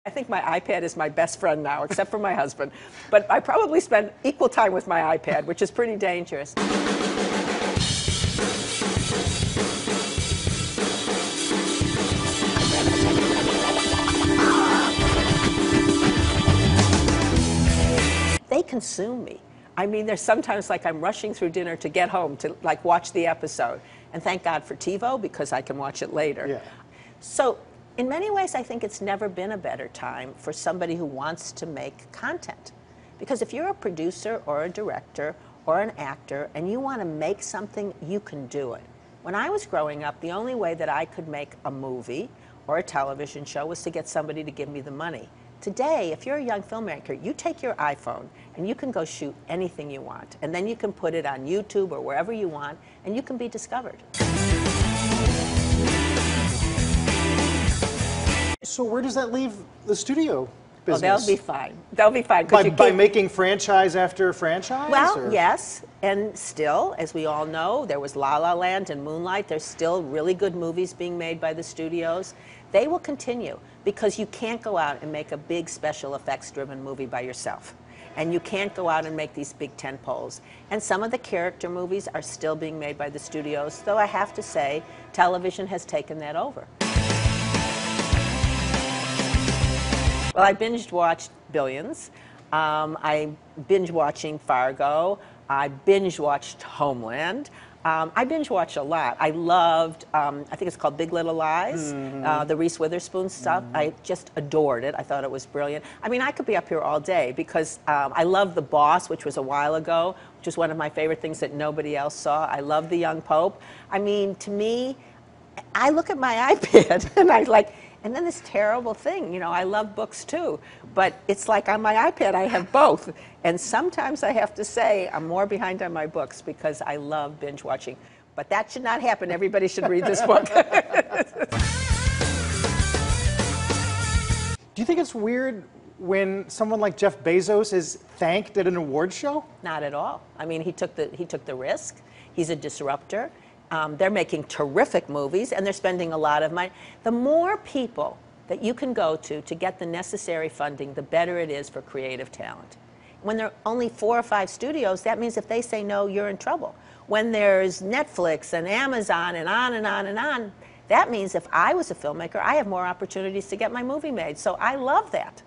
I think my iPad is my best friend now, except for my husband. But I probably spend equal time with my iPad, which is pretty dangerous. They consume me. I mean, there's sometimes like I'm rushing through dinner to get home to like watch the episode. And thank God for TiVo because I can watch it later. Yeah. So in many ways, I think it's never been a better time for somebody who wants to make content. Because if you're a producer or a director or an actor and you want to make something, you can do it. When I was growing up, the only way that I could make a movie or a television show was to get somebody to give me the money. Today, if you're a young filmmaker, you take your iPhone and you can go shoot anything you want. And then you can put it on YouTube or wherever you want, and you can be discovered. So where does that leave the studio business? Oh, they'll be fine. They'll be fine. By making franchise after franchise? Well, or? yes. And still, as we all know, there was La La Land and Moonlight. There's still really good movies being made by the studios. They will continue because you can't go out and make a big special effects-driven movie by yourself. And you can't go out and make these big tentpoles. And some of the character movies are still being made by the studios, though I have to say, television has taken that over. Well, I binge-watched Billions. I binge-watching Fargo. I binge-watched Homeland. I binge-watched a lot. I loved, I think it's called Big Little Lies, the Reese Witherspoon stuff. I just adored it. I thought it was brilliant. I mean, I could be up here all day because I love The Boss, which was a while ago, which is one of my favorite things that nobody else saw. I love The Young Pope. I mean, to me, I look at my iPad and I like, and then this terrible thing, you know, I love books too, but it's like on my iPad I have both. And sometimes I have to say I'm more behind on my books because I love binge watching. But that should not happen. Everybody should read this book. Do you think it's weird when someone like Jeff Bezos is thanked at an award show? Not at all. I mean, he took the risk. He's a disruptor. They're making terrific movies, and they're spending a lot of money. The more people that you can go to get the necessary funding, the better it is for creative talent. When there are only 4 or 5 studios, that means if they say no, you're in trouble. When there's Netflix and Amazon and on and on and on, that means if I was a filmmaker, I have more opportunities to get my movie made. So I love that.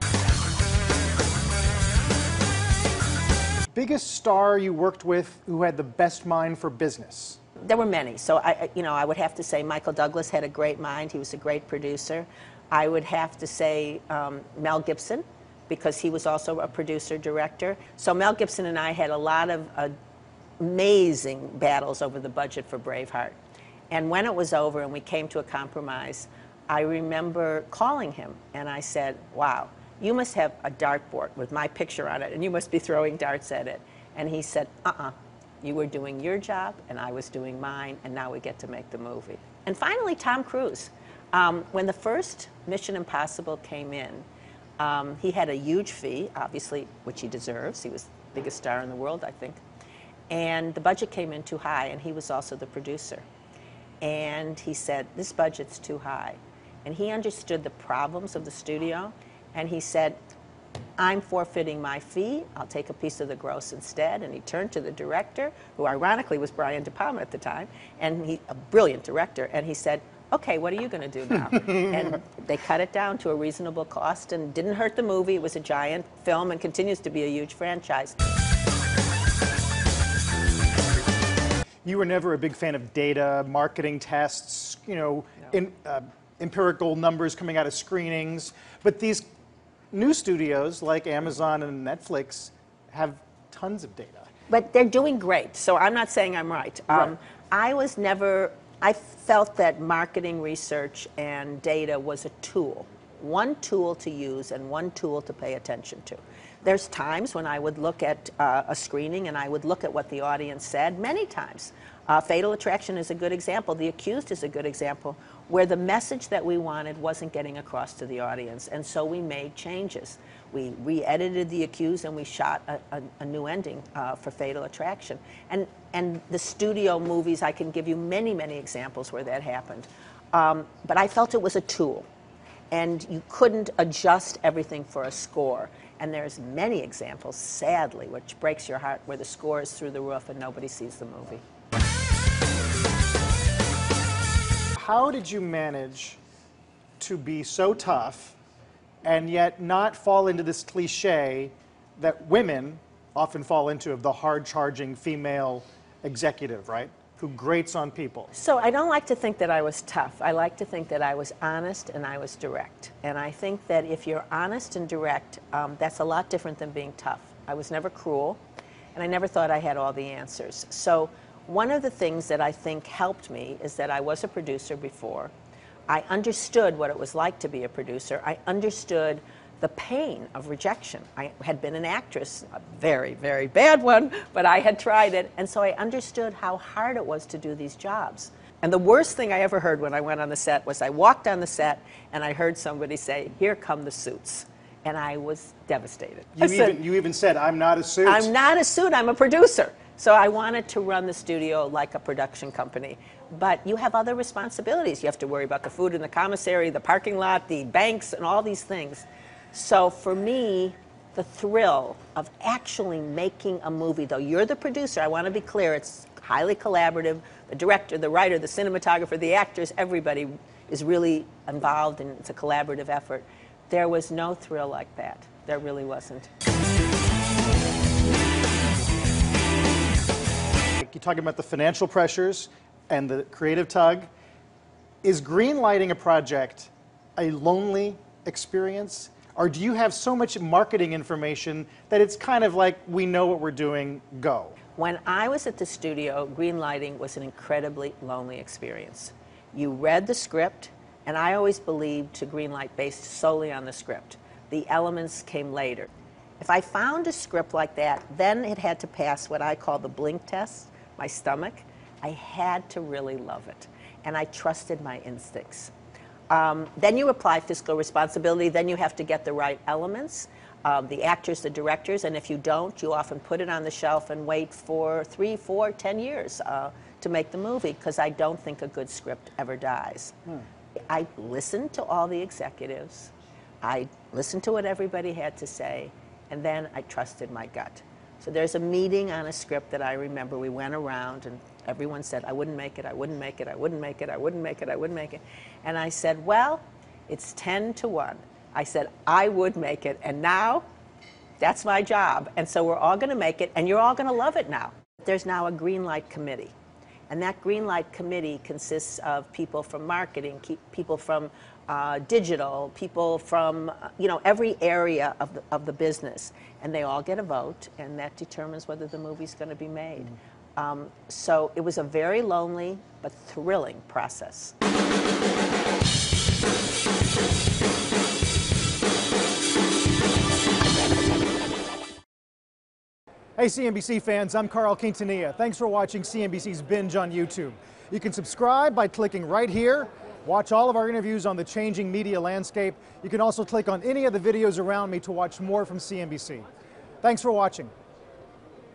Biggest star you worked with who had the best mind for business? There were many. So I would have to say Michael Douglas had a great mind. He was a great producer. I would have to say Mel Gibson, because he was also a producer director. So Mel Gibson and I had a lot of amazing battles over the budget for Braveheart. And when it was over and we came to a compromise, I remember calling him and I said, "Wow, you must have a dartboard with my picture on it and you must be throwing darts at it." And he said, "You were doing your job and I was doing mine, and now we get to make the movie." And finally, Tom Cruise. When the first Mission Impossible came in, he had a huge fee, obviously, which he deserves. He was the biggest star in the world, I think. And the budget came in too high, and he was also the producer. And he said, "This budget's too high." And he understood the problems of the studio, and he said, "I'm forfeiting my fee. I'll take a piece of the gross instead." And he turned to the director, who ironically was Brian De Palma at the time, and a brilliant director, and he said, "Okay, what are you going to do now?" And they cut it down to a reasonable cost and didn't hurt the movie. It was a giant film and continues to be a huge franchise. You were never a big fan of data, marketing tests, you know, No. Empirical numbers coming out of screenings, but these new studios like Amazon and Netflix have tons of data. But they're doing great, so I'm not saying I'm right. Right. I felt that marketing research and data was a tool, one tool to use and one tool to pay attention to. There's times when I would look at a screening and I would look at what the audience said, many times. Fatal Attraction is a good example. The Accused is a good example, where the message that we wanted wasn't getting across to the audience, and so we made changes. We re-edited The Accused and we shot a new ending for Fatal Attraction. And the studio movies, I can give you many, many examples where that happened. But I felt it was a tool. and you couldn't adjust everything for a score. And there's many examples, sadly, which breaks your heart, where the score is through the roof and nobody sees the movie. How did you manage to be so tough and yet not fall into this cliche that women often fall into, of the hard-charging female executive, right? Who grates on people? So I don't like to think that I was tough. I like to think that I was honest and I was direct. And I think that if you're honest and direct, that's a lot different than being tough. I was never cruel, and I never thought I had all the answers. So one of the things that I think helped me is that I was a producer before. I understood what it was like to be a producer. I understood the pain of rejection. I had been an actress, a very, very bad one, but I had tried it, and so I understood how hard it was to do these jobs. And the worst thing I ever heard when I went on the set was I walked on the set and I heard somebody say, "Here come the suits." And I was devastated. You even said, "I'm not a suit." I'm not a suit, I'm a producer. So I wanted to run the studio like a production company. But you have other responsibilities. You have to worry about the food in the commissary, the parking lot, the banks, and all these things. So for me, the thrill of actually making a movie, though you're the producer, I want to be clear, it's highly collaborative. The director, the writer, the cinematographer, the actors, everybody is really involved, and it's a collaborative effort. There was no thrill like that. There really wasn't. You're talking about the financial pressures and the creative tug. Is greenlighting a project a lonely experience? Or do you have so much marketing information that it's kind of like, we know what we're doing, go? When I was at the studio, greenlighting was an incredibly lonely experience. You read the script, and I always believed to greenlight based solely on the script. The elements came later. If I found a script like that, then it had to pass what I call the blink test, my stomach. I had to really love it, and I trusted my instincts. Then you apply fiscal responsibility, then you have to get the right elements, the actors, the directors, and if you don't, you often put it on the shelf and wait for 3, 4, 10 years to make the movie, because I don't think a good script ever dies. I listened to all the executives, I listened to what everybody had to say, and then I trusted my gut. So there's a meeting on a script that I remember. We went around and everyone said, "I wouldn't make it, I wouldn't make it, I wouldn't make it, I wouldn't make it, I wouldn't make it." And I said, well, it's 10 to 1. I said, I would make it, and now that's my job. And so we're all going to make it, and you're all going to love it now. There's now a Greenlight Committee. And that Greenlight Committee consists of people from marketing, people from digital, people from every area of the business. And they all get a vote, and that determines whether the movie's going to be made. So it was a very lonely but thrilling process. Hey CNBC fans, I'm Carl Quintanilla. Thanks for watching CNBC's Binge on YouTube. You can subscribe by clicking right here. Watch all of our interviews on the changing media landscape. You can also click on any of the videos around me to watch more from CNBC. Thanks for watching.